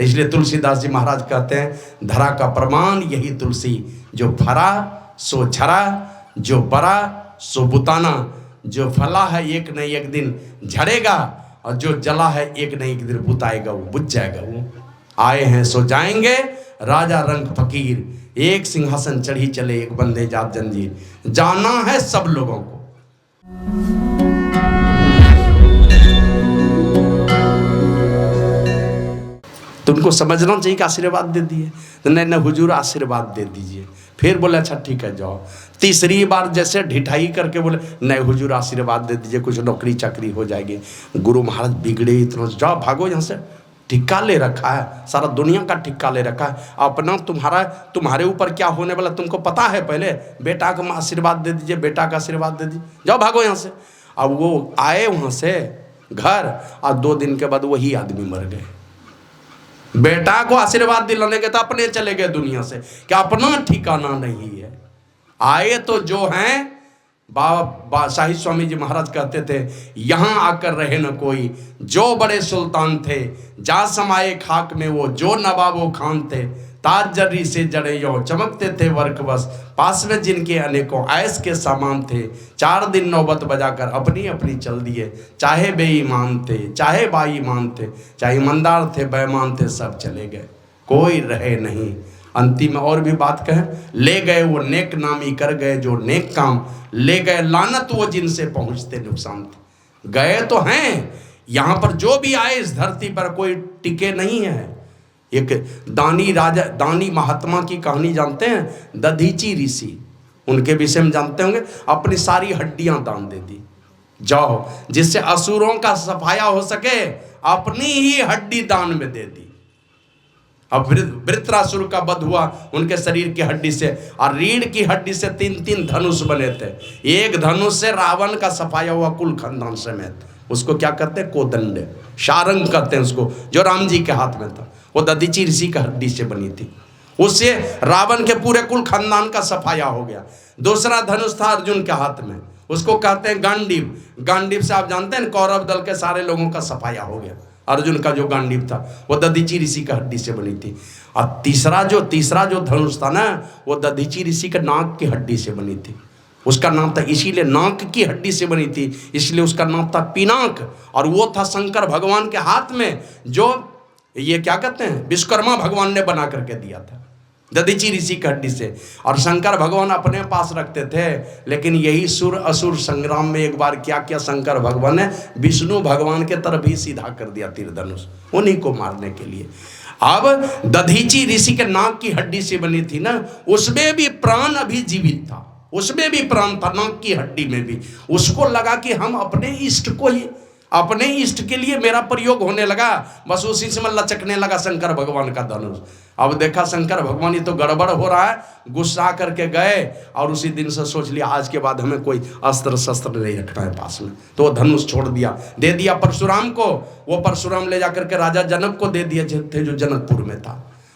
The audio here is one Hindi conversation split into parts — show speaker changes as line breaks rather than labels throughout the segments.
तो इसलिए तुलसीदास जी महाराज कहते हैं धरा का प्रमाण यही तुलसी, जो फरा सो झरा, जो बरा सो बुताना, जो फला है एक न एक दिन झड़ेगा और जो जला है एक न एक दिन बुताएगा, वो बुझ जाएगा। वो आए हैं सो जाएंगे, राजा रंग फकीर, एक सिंहासन चढ़ी चले एक बंदे जात जंजीर, जाना है सब लोगों को। तो उनको समझना चाहिए कि आशीर्वाद दे दिए, तो नहीं हुजूर आशीर्वाद दे दीजिए। फिर बोले अच्छा ठीक है जाओ। तीसरी बार जैसे ढिठाई करके बोले नहीं हुजूर आशीर्वाद दे दीजिए, कुछ नौकरी चाकरी हो जाएगी। गुरु महाराज बिगड़े इतना, जाओ भागो यहाँ से, ठिक्का ले रखा है, सारा दुनिया का ठिक्का ले रखा है अपना, तुम्हारे ऊपर क्या होने वाला तुमको पता है। पहले बेटा का आशीर्वाद दे दीजिए, बेटा का आशीर्वाद दे दीजिए, जाओ भागो यहाँ से। अब वो आए वहाँ से घर और 2 दिन के बाद वही आदमी मर गए। बेटा को आशीर्वाद दिलाने के तो अपने चले गए दुनिया से, क्या अपना ठिकाना नहीं है। आए तो जो हैं बाबा शाही स्वामी जी महाराज कहते थे यहाँ आकर रहे न कोई, जो बड़े सुल्तान थे जा समाये खाक में वो, जो नवाबो खान थे ताज जर्री से जड़े यो, चमकते थे वर्क बस पास में जिनके अनेकों ऐश के सामान थे। 4 दिन नौबत बजाकर अपनी अपनी चल दिए, चाहे बेईमान थे चाहे बाईमान थे, चाहे ईमानदार थे बेईमान थे, सब चले गए, कोई रहे नहीं। अंतिम में और भी बात कहें, ले गए वो नेक नामी कर गए जो नेक काम, ले गए लानत वो जिनसे पहुँचते नुकसान थे। गए तो हैं, यहाँ पर जो भी आए इस धरती पर कोई टिके नहीं है। एक दानी राजा दानी महात्मा की कहानी जानते हैं, दधीची ऋषि, उनके विषय में जानते होंगे। अपनी सारी हड्डियां दान दे दी, जाओ जिससे असुरों का सफाया हो सके, अपनी ही हड्डी दान में दे दी। अब वृत्रासुर का वध हुआ उनके शरीर की हड्डी से, और रीढ़ की हड्डी से 3-3 धनुष बने थे। एक धनुष से रावण का सफाया हुआ कुल खानदान समेत। उसको क्या कहते हैं, कोदंड, शारंग कहते हैं उसको, जो राम जी के हाथ में था। वो दधीची ऋषि का हड्डी से बनी थी, उससे रावण के पूरे कुल खानदान का सफाया हो गया। दूसरा धनुष था अर्जुन के हाथ में, उसको कहते हैं गांडीव। गांडीव से आप जानते हैं कौरव दल के सारे लोगों का सफाया हो गया। अर्जुन का जो गांडीव था वो दधीची ऋषि का हड्डी से बनी थी। और तीसरा जो धनुष था ना, वो दधीची ऋषि के नाक की हड्डी से बनी थी। उसका नाम था, इसीलिए नाक की हड्डी से बनी थी, इसलिए उसका नाम था पिनाक। और वो था शंकर भगवान के हाथ में, जो ये क्या कहते हैं विश्वकर्मा भगवान ने बना करके दिया था दधीची ऋषि की हड्डी से। और शंकर भगवान अपने पास रखते थे, लेकिन यही सुर असुर संग्राम में एक बार क्या किया शंकर भगवान ने, विष्णु भगवान के तरफ ही सीधा कर दिया तीर धनुष, उन्हीं को मारने के लिए। अब दधीची ऋषि के नाक की हड्डी से बनी थी ना, उसमें भी प्राण अभी जीवित था, उसमें भी प्राण था, नाक की हड्डी में भी। उसको लगा कि हम अपने इष्ट को ही, अपने इष्ट के लिए मेरा प्रयोग होने लगा, बस उसी से मैं लचकने लगा शंकर भगवान का धनुष। अब देखा शंकर भगवान ये तो गड़बड़ हो रहा है, गुस्सा करके गए और उसी दिन से सोच लिया आज के बाद हमें कोई अस्त्र शस्त्र नहीं रखना है पास में। तो वो धनुष छोड़ दिया, दे दिया परशुराम को। वो परशुराम ले जाकर के राजा जनक को दे दिए थे, जो जनकपुर में था।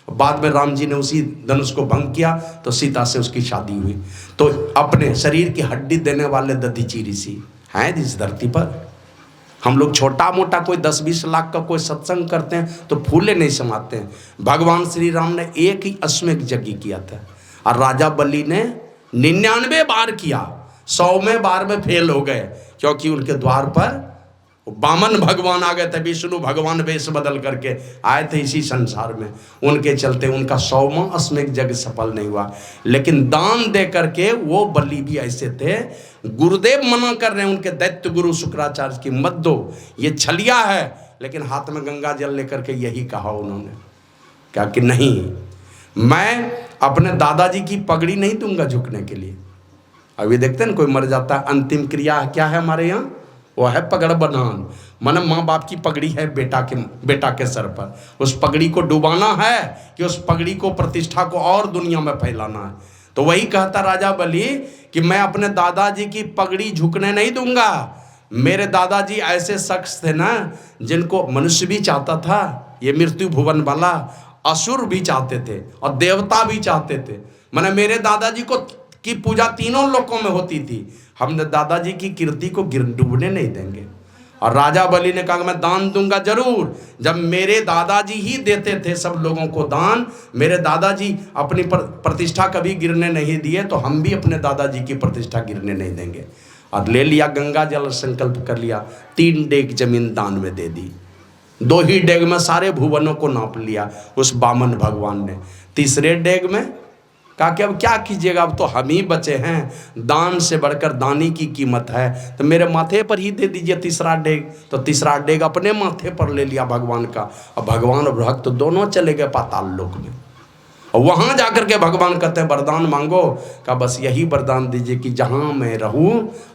बाद में राम जी ने उसी धनुष को भंग किया तो सीता से उसकी शादी हुई। तो अपने शरीर की हड्डी देने वाले दधीची ऋषि हैं इस धरती पर। हम लोग छोटा मोटा कोई 10-20 लाख का कोई सत्संग करते हैं तो फूले नहीं समाते हैं। भगवान श्री राम ने एक ही अश्वमेध यज्ञ किया था, और राजा बलि ने 99 बार किया, 100वें बार में फेल हो गए, क्योंकि उनके द्वार पर वामन भगवान आ गए थे, विष्णु भगवान वेश बदल करके आए थे इसी संसार में। उनके चलते उनका 100वां अश्वमेध यज्ञ सफल नहीं हुआ। लेकिन दान दे करके वो बलि भी ऐसे थे, गुरुदेव मना कर रहे हैं उनके दैत्य गुरु शुक्राचार्य की, मत दो ये छलिया है। लेकिन हाथ में गंगा जल लेकर के यही कहा उन्होंने, क्या कि नहीं, मैं अपने दादाजी की पगड़ी नहीं दूंगा झुकने के लिए। अभी देखते हैं ना कोई मर जाता है, अंतिम क्रिया क्या है हमारे यहाँ, वो है पगड़ बनान, माने माँ बाप की पगड़ी है बेटा के सर पर। उस पगड़ी को डुबाना है कि उस पगड़ी को, प्रतिष्ठा को और दुनिया में फैलाना है। तो वही कहता राजा बलि कि मैं अपने दादाजी की पगड़ी झुकने नहीं दूंगा। मेरे दादाजी ऐसे शख्स थे ना, जिनको मनुष्य भी चाहता था, ये मृत्यु भुवन वाला, असुर भी चाहते थे और देवता भी चाहते थे। माने मेरे दादाजी को की पूजा तीनों लोकों में होती थी। हम दादाजी की कीर्ति को डूबने नहीं देंगे। और राजा बलि ने कहा मैं दान दूंगा जरूर। जब मेरे दादाजी ही देते थे सब लोगों को दान, मेरे दादाजी अपनी प्रतिष्ठा कभी गिरने नहीं दिए, तो हम भी अपने दादाजी की प्रतिष्ठा गिरने नहीं देंगे। और ले लिया गंगा जल, संकल्प कर लिया, 3 डेग जमीन दान में दे दी। 2 ही डेग में सारे भुवनों को नाप लिया उस बामन भगवान ने। तीसरे डेग में कहा कि अब क्या कीजिएगा, अब तो हम ही बचे हैं, दान से बढ़कर दानी की कीमत है, तो मेरे माथे पर ही दे दीजिए तीसरा डेग। तो तीसरा डेग अपने माथे पर ले लिया भगवान का, और भगवान और भक्त दोनों चले गए पाताल लोक में। और वहाँ जाकर के भगवान कहते हैं वरदान मांगो, का बस यही वरदान दीजिए कि जहाँ मैं रहूँ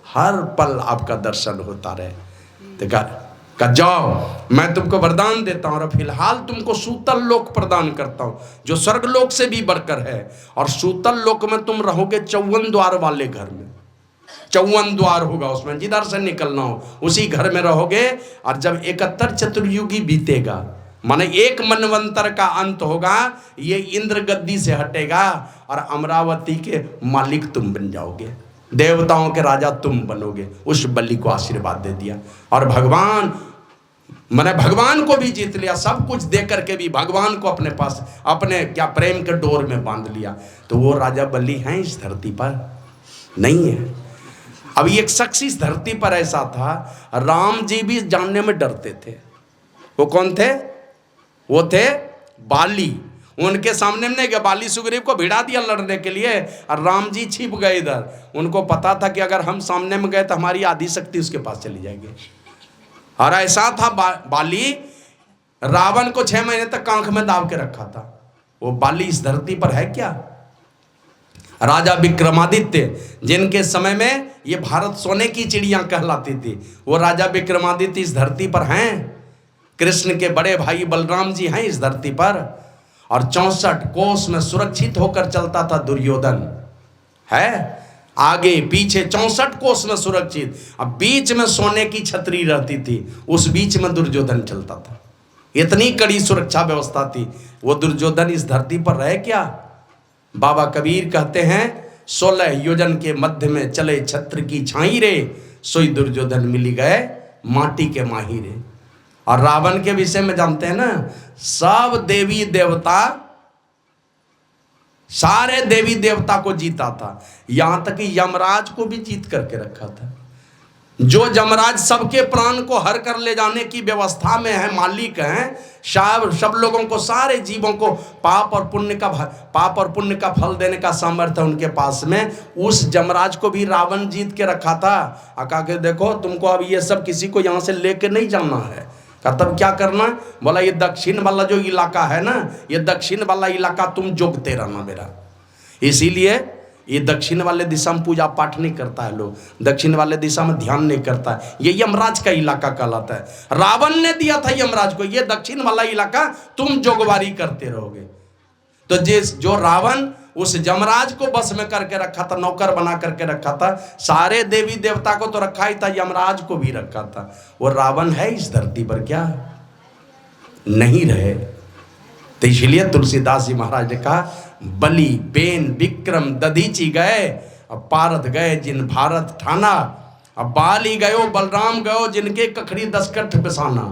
हर पल आपका दर्शन होता रहे। तो कहा जाओ मैं तुमको वरदान देता हूँ, और फिलहाल तुमको सूतल लोक प्रदान करता हूँ जो स्वर्ग लोक से भी बढ़कर है। और सूतल लोक में तुम रहोगे 54 द्वार वाले घर में, 54 द्वार होगा उसमें, जिधर से निकलना हो उसी घर में रहोगे। और जब 71 चतुर्युगी बीतेगा, माने 1 मनवंतर का अंत होगा, ये इंद्र गद्दी से हटेगा और अमरावती के मालिक तुम बन जाओगे, देवताओं के राजा तुम बनोगे। उस बलि को आशीर्वाद दे दिया और भगवान मैंने भगवान को भी जीत लिया, सब कुछ दे करके भी भगवान को अपने पास अपने क्या प्रेम के डोर में बांध लिया। तो वो राजा बलि हैं इस धरती पर नहीं है। अब एक शख्स इस धरती पर ऐसा था, राम जी भी जानने में डरते थे। वो कौन थे? वो थे बाली। उनके सामने में नहीं गया, बाली सुग्रीव को भिड़ा दिया लड़ने के लिए, और राम जी छिप गए इधर। उनको पता था कि अगर हम सामने में गए तो हमारी आधी शक्ति उसके पास चली जाएगी। और ऐसा था बाली, रावण को 6 महीने तक आंख में दाब के रखा था। वो बाली इस धरती पर है क्या? राजा विक्रमादित्य, जिनके समय में ये भारत सोने की चिड़िया कहलाती थी, वो राजा विक्रमादित्य इस धरती पर हैं। कृष्ण के बड़े भाई बलराम जी हैं इस धरती पर। और 64 कोस में सुरक्षित होकर चलता था दुर्योधन, है आगे पीछे 64 कोस में सुरक्षित। अब बीच में सोने की छतरी रहती थी, उस बीच में दुर्योधन चलता था। इतनी कड़ी सुरक्षा व्यवस्था थी। वो दुर्योधन इस धरती पर रहे क्या? बाबा कबीर कहते हैं 16 योजन के मध्य में चले छत्र की छाई रे, सोई दुर्योधन मिली गए माटी के माही रे। और रावण के विषय में जानते हैं ना, सब देवी देवता, सारे देवी देवता को जीता था, यहां तक कि यमराज को भी जीत करके रखा था। जो यमराज सबके प्राण को हर कर ले जाने की व्यवस्था में है, मालिक हैं, सब लोगों को, सारे जीवों को पाप और पुण्य का फल देने का सामर्थ्य उनके पास में। उस यमराज को भी रावण जीत के रखा था। कहा के देखो तुमको अब ये सब किसी को यहाँ से लेके नहीं जाना है। का तब क्या करना? बोला ये दक्षिण वाला जो इलाका है ना, ये दक्षिण वाला इलाका तुम जोगते रहना मेरा। इसीलिए ये दक्षिण वाले दिशा में पूजा पाठ नहीं करता है लोग, दक्षिण वाले दिशा में ध्यान नहीं करता है। ये यमराज का इलाका कहलाता है। रावण ने दिया था यमराज को, ये दक्षिण वाला इलाका तुम जोगवारी करते रहोगे। तो जो रावण उस यमराज को बस में करके रखा था, नौकर बना करके रखा था, सारे देवी देवता को तो रखा ही था, यमराज को भी रखा था। वो रावण है इस धरती पर क्या? नहीं रहे। तो इसलिए तुलसीदास जी महाराज ने कहा बलि बेन विक्रम दधीची गए, अब पारत गए जिन भारत ठाना। अब बाली गयो बलराम गयो जिनके कखड़ी 10 कंठ पिसाना।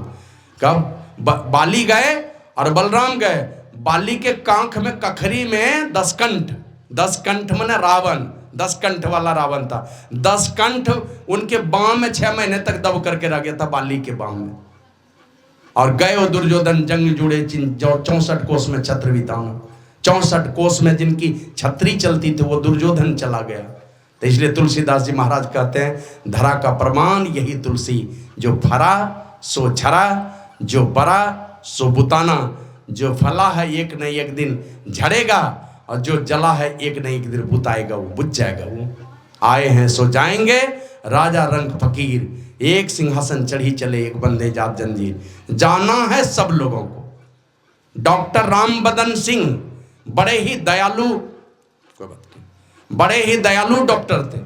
कब बाली गए और बलराम गए, बाली के कांख में कखरी में 10 कंठ, 10 कंठ में रावण, 10 कंठ वाला रावण था। 10 कंठ उनके बाम में 6 महीने तक दब करके रह गया था, बाली के बाम में। और गए दुर्योधन जंग जुड़े 64 कोस में छत्र बिताना। 64 कोस में जिनकी छतरी चलती थी वो दुर्योधन चला गया। तो इसलिए तुलसीदास जी महाराज कहते हैं धरा का प्रमाण यही तुलसी, जो फरा सो झरा, जो बरा सो बुताना। जो फला है एक न एक दिन झड़ेगा, और जो जला है एक न एक दिन बुताएगा, वो बुझ जाएगा। वो आए हैं सो जाएंगे, राजा रंग फकीर, एक सिंहासन चढ़ी चले एक बंदे जात जंजीर। जाना है सब लोगों को। डॉक्टर राम बदन सिंह बड़े ही दयालु डॉक्टर थे।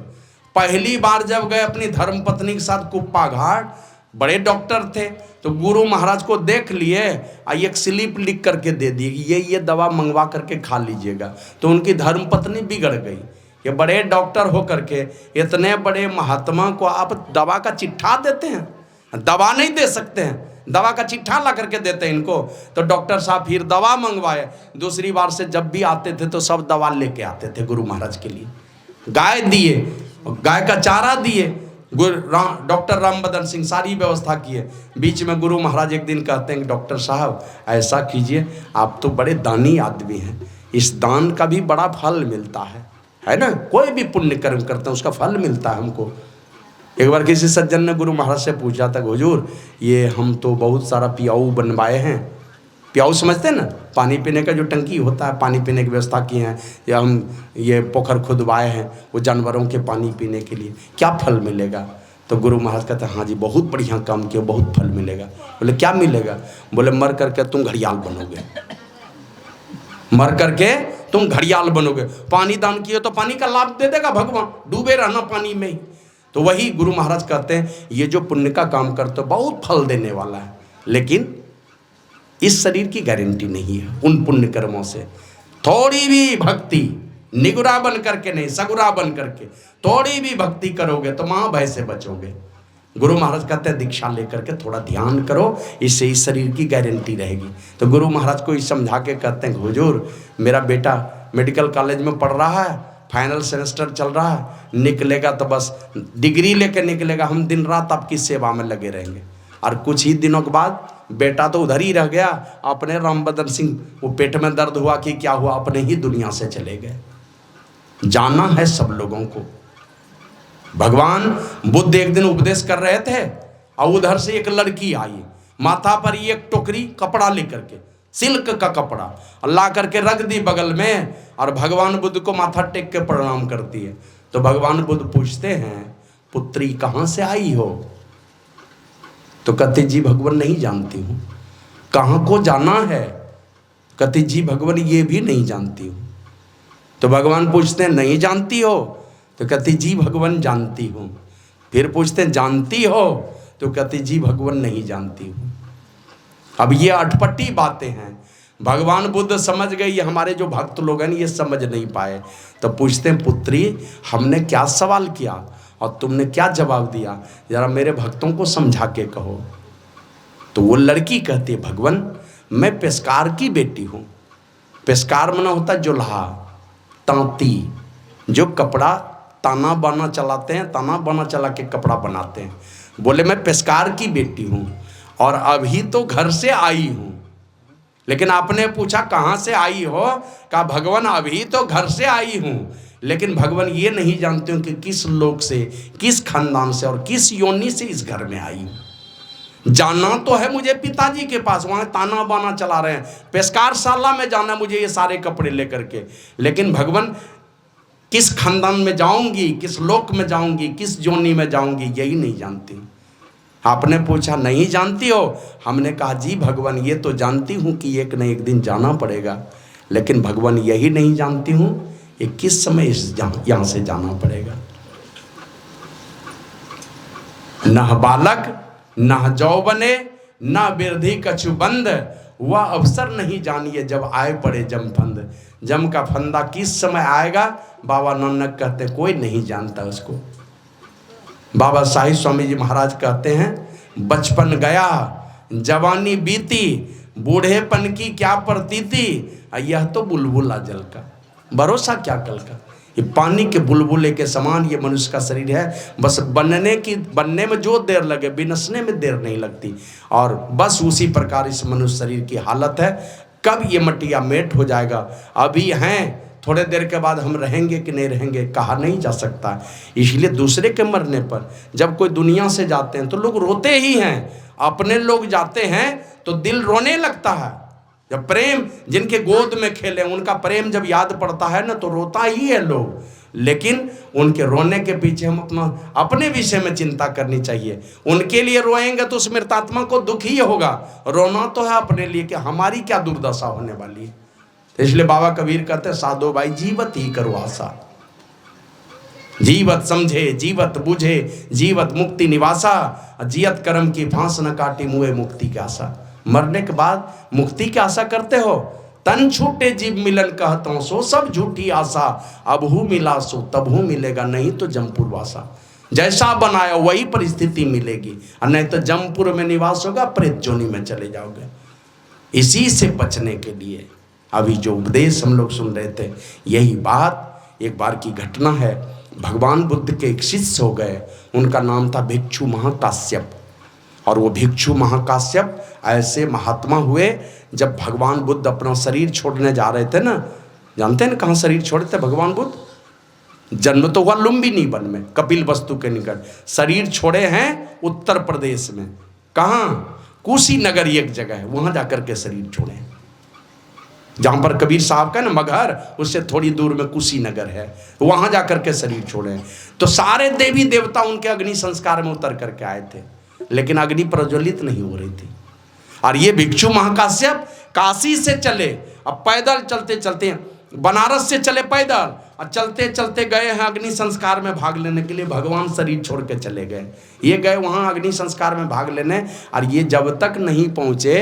पहली बार जब गए अपनी धर्मपत्नी के साथ कुप्पा घाट, बड़े डॉक्टर थे, तो गुरु महाराज को देख लिए, एक स्लिप लिख करके दे दिए कि ये दवा मंगवा करके खा लीजिएगा। तो उनकी धर्मपत्नी बिगड़ गई। ये बड़े डॉक्टर हो करके इतने बड़े महात्मा को आप दवा का चिट्ठा देते हैं? दवा नहीं दे सकते हैं, दवा का चिट्ठा ला करके देते हैं इनको। तो डॉक्टर साहब फिर दवा मंगवाए। दूसरी बार से जब भी आते थे तो सब दवा लेके आते थे गुरु महाराज के लिए। गाय दिए, गाय का चारा दिए, डॉक्टर रामबदन सिंह सारी व्यवस्था किए। बीच में गुरु महाराज एक दिन कहते हैं, डॉक्टर साहब ऐसा कीजिए, आप तो बड़े दानी आदमी हैं, इस दान का भी बड़ा फल मिलता है ना, कोई भी पुण्य कर्म करते हैं उसका फल मिलता है हमको। एक बार किसी सज्जन ने गुरु महाराज से पूछा था, हुजूर ये हम तो बहुत सारा पियाऊ बनवाए हैं, पियाऊ समझते हैं ना, पानी पीने का जो टंकी होता है, पानी पीने की व्यवस्था की है, या हम ये पोखर खुदवाए हैं वो जानवरों के पानी पीने के लिए, क्या फल मिलेगा? तो गुरु महाराज कहते हैं, हाँ जी बहुत बढ़िया काम किया, बहुत फल मिलेगा। बोले क्या मिलेगा? बोले मर करके तुम घड़ियाल बनोगे, मर करके तुम घड़ियाल बनोगे। पानी दान किए तो पानी का लाभ दे देगा भगवान, डूबे रहना पानी में ही। तो वही गुरु महाराज कहते हैं, ये जो पुण्य का काम करते हो बहुत फल देने वाला है, लेकिन इस शरीर की गारंटी नहीं है। उन पुण्य कर्मों से थोड़ी भी भक्ति, निगुरा बन करके नहीं, सगुरा बन करके थोड़ी भी भक्ति करोगे तो माँ भय से बचोगे। गुरु महाराज कहते हैं दीक्षा लेकर के थोड़ा ध्यान करो, इससे इस शरीर की गारंटी रहेगी। तो गुरु महाराज को समझा के कहते हैं, हुजूर मेरा बेटा मेडिकल कॉलेज में पढ़ रहा है, फाइनल सेमेस्टर चल रहा है, निकलेगा तो बस डिग्री लेके निकलेगा, हम दिन रात आपकी सेवा में लगे रहेंगे। और कुछ ही दिनों के बाद बेटा तो उधर ही रह गया, अपने रामबदन सिंह वो पेट में दर्द हुआ कि क्या हुआ, अपने ही दुनिया से चले गए। जाना है सब लोगों को। भगवान बुद्ध एक दिन उपदेश कर रहे थे और उधर से एक लड़की आई, माथा पर एक टोकरी कपड़ा लेकर के, सिल्क का कपड़ा ला करके रख दी बगल में, और भगवान बुद्ध को माथा टेक के प्रणाम करती है। तो भगवान बुद्ध पूछते हैं, पुत्री कहाँ से आई हो? तो कहती जी भगवान नहीं जानती हूँ। कहाँ को जाना है? कहती जी भगवान ये भी नहीं जानती हूँ। तो भगवान पूछते हैं नहीं जानती हो? तो कहती जी भगवान जानती हूँ। फिर पूछते हैं जानती हो? तो कहती जी भगवान नहीं जानती हूँ। अब ये अटपटी बातें हैं। भगवान बुद्ध समझ गए, ये हमारे जो भक्त लोग हैं ये समझ नहीं पाए। तो पूछते हैं पुत्री हमने क्या सवाल किया और तुमने क्या जवाब दिया, जरा मेरे भक्तों को समझा के कहो। तो वो लड़की कहती है भगवान मैं पेशकार की बेटी हूँ। पेशकार मना होता जुल्हा, तांती, जो कपड़ा ताना बाना चलाते हैं, ताना बाना चला के कपड़ा बनाते हैं। बोले मैं पेशकार की बेटी हूँ और अभी तो घर से आई हूँ। लेकिन आपने पूछा कहाँ से आई हो? कहा भगवान अभी तो घर से आई हूँ, लेकिन भगवान ये नहीं जानते हो कि किस लोक से, किस खानदान से और किस योनि से इस घर में आई हूँ। जाना तो है मुझे पिताजी के पास, वहाँ ताना बाना चला रहे हैं, पेशकार शाला में जाना मुझे ये सारे कपड़े लेकर के, लेकिन भगवान किस खानदान में जाऊंगी, किस लोक में जाऊंगी, किस योनि में जाऊंगी यही नहीं जानती। आपने पूछा नहीं जानती हो? हमने कहा जी भगवान ये तो जानती हूँ कि एक न एक दिन जाना पड़ेगा, लेकिन भगवान यही नहीं जानती हूँ ये किस समय यहाँ से जाना पड़ेगा। न बालक न जौबने न वृद्धि कछु बंद, वह अवसर नहीं जानिए जब आए पड़े जम फंद। जम का फंदा किस समय आएगा बाबा नानक कहते कोई नहीं जानता उसको। बाबा साहिब स्वामी जी महाराज कहते हैं बचपन गया जवानी बीती, बूढ़ेपन की क्या प्रतीति, यह तो बुलबुला जल का, भरोसा क्या कल का। ये पानी के बुलबुले के समान ये मनुष्य का शरीर है। बस बनने में जो देर लगे, बिनसने में देर नहीं लगती। और बस उसी प्रकार इस मनुष्य शरीर की हालत है। कब ये मटिया मेट हो जाएगा, अभी हैं, थोड़े देर के बाद हम रहेंगे कि नहीं रहेंगे कहा नहीं जा सकता। इसलिए दूसरे के मरने पर जब कोई दुनिया से जाते हैं तो लोग रोते ही हैं, अपने लोग जाते हैं तो दिल रोने लगता है। जब प्रेम जिनके गोद में खेले उनका प्रेम जब याद पड़ता है ना तो रोता ही है लोग। लेकिन उनके रोने के पीछे हम अपने विषय में चिंता करनी चाहिए। उनके लिए रोएंगे तो उस मृतात्मा को दुख ही होगा, रोना तो है अपने लिए कि हमारी क्या दुर्दशा होने वाली है। तो इसलिए बाबा कबीर कहते हैं साधो भाई जीवत ही करो आशा, जीवत समझे जीवत बुझे जीवत मुक्ति निवासा, जियत कर्म की फांस न काटी मुए मुक्ति की आशा। मरने के बाद मुक्ति की आशा करते हो? तन छूटे जीव मिलन कहता हूँ सो सब झूठी आशा, अबहू मिला सो तबहू मिलेगा नहीं तो जमपुर वासा। जैसा बनाया वही परिस्थिति मिलेगी, और नहीं तो जमपुर में निवास होगा, प्रेत जोनी में चले जाओगे। इसी से बचने के लिए अभी जो उपदेश हम लोग सुन रहे थे, यही बात एक बार की घटना है। भगवान बुद्ध के एक शिष्य हो गए, उनका नाम था भिक्षु महाकाश्यप। और वो भिक्षु महाकाश्यप ऐसे महात्मा हुए, जब भगवान बुद्ध अपना शरीर छोड़ने जा रहे थे ना, जानते हैं ना कहाँ शरीर छोड़े थे भगवान बुद्ध? जन्म तो हुआ लुम्बिनी वन में, कपिल वस्तु के निकट। शरीर छोड़े हैं उत्तर प्रदेश में, कहाँ? कुशीनगर एक जगह है, वहाँ जाकर के शरीर छोड़े। जहाँ पर कबीर साहब का ना मगहर, उससे थोड़ी दूर में कुशीनगर है, वहाँ जाकर के शरीर छोड़े। तो सारे देवी देवता उनके अग्नि संस्कार में उतर करके आए थे, लेकिन अग्नि प्रज्वलित नहीं हो रही थी। और ये भिक्षु महाकाश्यप काशी से चले, अब पैदल चलते चलते, बनारस से चले पैदल, और चलते चलते गए हैं अग्नि संस्कार में भाग लेने के लिए। भगवान शरीर छोड़ के चले गए, ये गए वहाँ अग्नि संस्कार में भाग लेने, और ये जब तक नहीं पहुँचे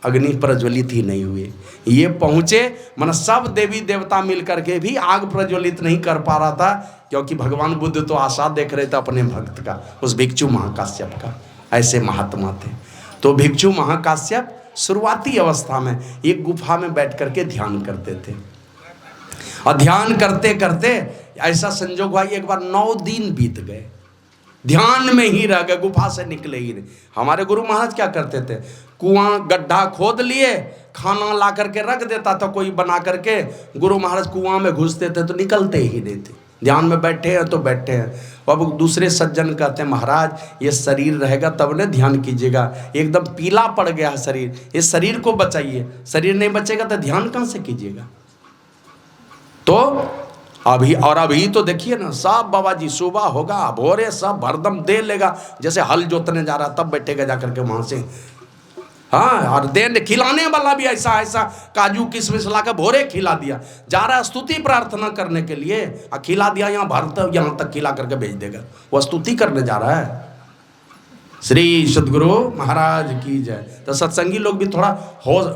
अग्नि प्रज्वलित ही नहीं हुए। ये पहुँचे, मन सब देवी देवता मिल करके भी आग प्रज्वलित नहीं कर पा रहा था, क्योंकि भगवान बुद्ध तो आशा देख रहे थे अपने भक्त का, उस भिक्षु महाकाश्यप का। ऐसे महात्मा थे। तो भिक्षु महाकाश्यप शुरुआती अवस्था में एक गुफा में बैठ करके ध्यान करते थे, और ध्यान करते करते ऐसा संजोग हुआ, एक बार 9 दिन बीत गए, ध्यान में ही रह गए, गुफा से निकले ही नहीं। हमारे गुरु महाराज क्या करते थे, कुआं गड्ढा खोद लिए, खाना ला करके रख देता था कोई बना करके, गुरु महाराज कुआं में घुसते थे तो निकलते ही नहीं थे। ध्यान में बैठे हैं तो बैठे हैं। अब दूसरे सज्जन कहते हैं, महाराज ये शरीर रहेगा तब ने ध्यान कीजिएगा, एकदम पीला पड़ गया है शरीर, इस शरीर को बचाइए, शरीर नहीं बचेगा तो ध्यान कहाँ से कीजिएगा। तो अभी तो देखिए ना, सब बाबा जी सुबह होगा भोरे सब भरदम दे लेगा, जैसे हल जोतने जा रहा तब बैठेगा जाकर के वहां से। हाँ, और देने खिलाने वाला भी ऐसा काजू किशमिश ला के भोरे खिला दिया, जा रहा है स्तुति प्रार्थना करने के लिए, और खिला दिया, यहाँ भरत यहाँ तक खिला करके भेज देगा, वो स्तुति करने जा रहा है। श्री सद्गुरु महाराज की जय। तो सत्संगी लोग भी थोड़ा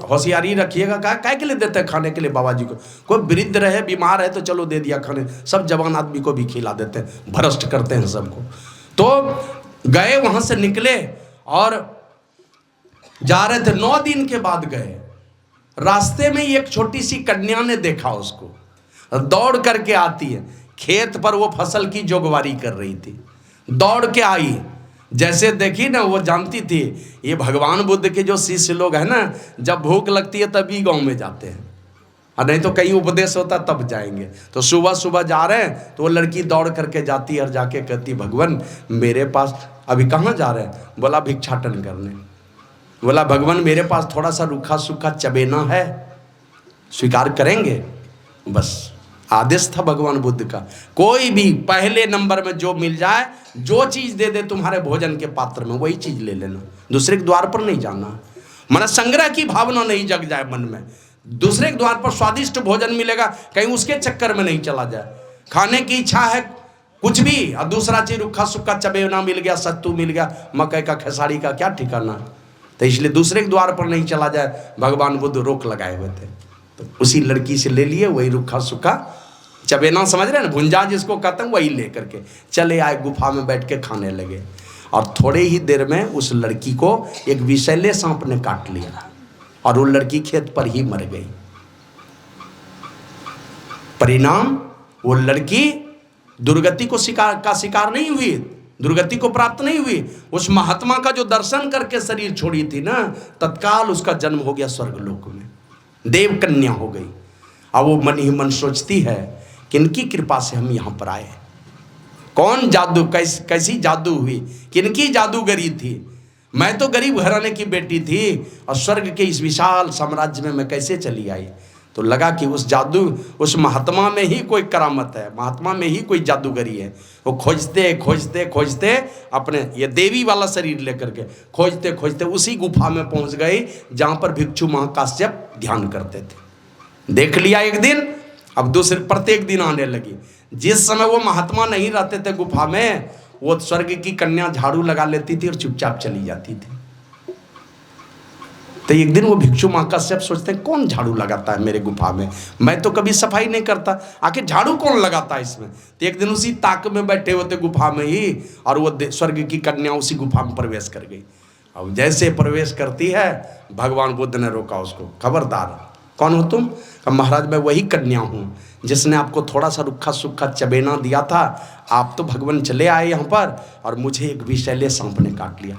होशियारी रखिएगा। काय के लिए देते हैं खाने के लिए बाबा जी को? कोई वृद्ध रहे बीमार है तो चलो दे दिया खाने, सब जवान आदमी को भी खिला देते हैं, भ्रष्ट करते हैं सबको। तो गए वहां से निकले और जा रहे थे, 9 दिन के बाद गए, रास्ते में एक छोटी सी कन्या ने देखा उसको, दौड़ करके आती है, खेत पर वो फसल की जोगवारी कर रही थी, दौड़ के आई। जैसे देखी ना, वो जानती थी ये भगवान बुद्ध के जो शिष्य लोग हैं ना, जब भूख लगती है तभी गांव में जाते हैं, और नहीं तो कहीं उपदेश होता तब जाएंगे। तो सुबह सुबह जा रहे हैं तो वो लड़की दौड़ करके जाती है और जाके कहती, भगवान मेरे पास, अभी कहाँ जा रहे हैं? बोला भिक्षाटन करने। बोला भगवान मेरे पास थोड़ा सा रूखा सूखा चबेना है, स्वीकार करेंगे? बस आदेश था भगवान बुद्ध का, कोई भी पहले नंबर में जो मिल जाए, जो चीज दे दे तुम्हारे भोजन के पात्र में, वही चीज ले लेना, दूसरे के द्वार पर नहीं जाना। मन संग्रह की भावना नहीं जग जाए मन में, दूसरे के द्वार पर स्वादिष्ट भोजन मिलेगा कहीं उसके चक्कर में नहीं चला जाए। खाने की इच्छा है कुछ भी, और दूसरा चीज रूखा सूखा चबेना मिल गया, सत्तू मिल गया, मकई का खेसारी का क्या ठिकाना। तो इसलिए दूसरे के द्वार पर नहीं चला जाए, भगवान बुद्ध रोक लगाए हुए थे। तो उसी लड़की से ले लिए वही रूखा सूखा चबेना, समझ रहे हैं ना, भुंजा जिसको कहते हैं, वही लेकर के चले आए, गुफा में बैठ के खाने लगे। और थोड़े ही देर में उस लड़की को एक विषैले सांप ने काट लिया और वो लड़की खेत पर ही मर गई। परिणाम, वो लड़की दुर्गति को शिकार नहीं हुई, दुर्गति को प्राप्त नहीं हुई। उस महात्मा का जो दर्शन करके शरीर छोड़ी थी ना, तत्काल उसका जन्म हो गया स्वर्गलोक में, देव कन्या हो गई। अब वो मन ही मन सोचती है किनकी कृपा से हम यहाँ पर आए, कौन जादू, कैसी जादू हुई, किनकी जादूगरी थी। मैं तो गरीब घराने की बेटी थी और स्वर्ग के इस विशाल साम्राज्य में मैं कैसे चली आई। तो लगा कि उस जादू, उस महात्मा में ही कोई करामत है, महात्मा में ही कोई जादूगरी है। वो खोजते खोजते खोजते अपने ये देवी वाला शरीर लेकर के खोजते खोजते उसी गुफा में पहुंच गई जहाँ पर भिक्षु महाकाश्यप ध्यान करते थे। देख लिया एक दिन, अब दूसरे प्रत्येक दिन आने लगी। जिस समय वो महात्मा नहीं रहते थे गुफा में, वो स्वर्ग की कन्या झाड़ू लगा लेती थी और चुपचाप चली जाती थी। तो एक दिन वो भिक्षु माँ कश्यप सोचते हैं कौन झाड़ू लगाता है मेरे गुफा में, मैं तो कभी सफाई नहीं करता, आखिर झाड़ू कौन लगाता है इसमें। तो एक दिन उसी ताक में बैठे होते गुफा में ही, और वो स्वर्ग की कन्या उसी गुफा में प्रवेश कर गई। अब जैसे प्रवेश करती है, भगवान बुद्ध ने रोका उसको, खबरदार, कौन हो तुम? महाराज मैं वही कन्या हूँ जिसने आपको थोड़ा सा रुखा सूखा चबेना दिया था। आप तो भगवान चले आए यहाँ पर और मुझे एक विषैले सांप ने काट लिया,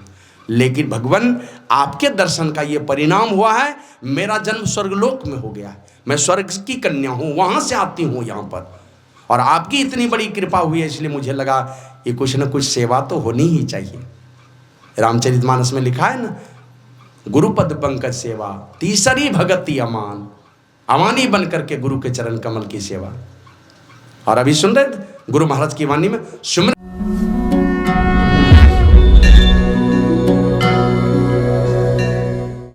लेकिन भगवान आपके दर्शन का ये परिणाम हुआ है, मेरा जन्म स्वर्गलोक में हो गया है, मैं स्वर्ग की कन्या हूँ, वहाँ से आती हूँ यहाँ पर, और आपकी इतनी बड़ी कृपा हुई है, इसलिए मुझे लगा ये कुछ न कुछ सेवा तो होनी ही चाहिए। रामचरितमानस में लिखा है ना, गुरुपद पंकज सेवा तीसरी भगति अमान, अमानी बन करके गुरु के चरण कमल की सेवा। और अभी सुन रहे गुरु महाराज की वाणी में सुमरन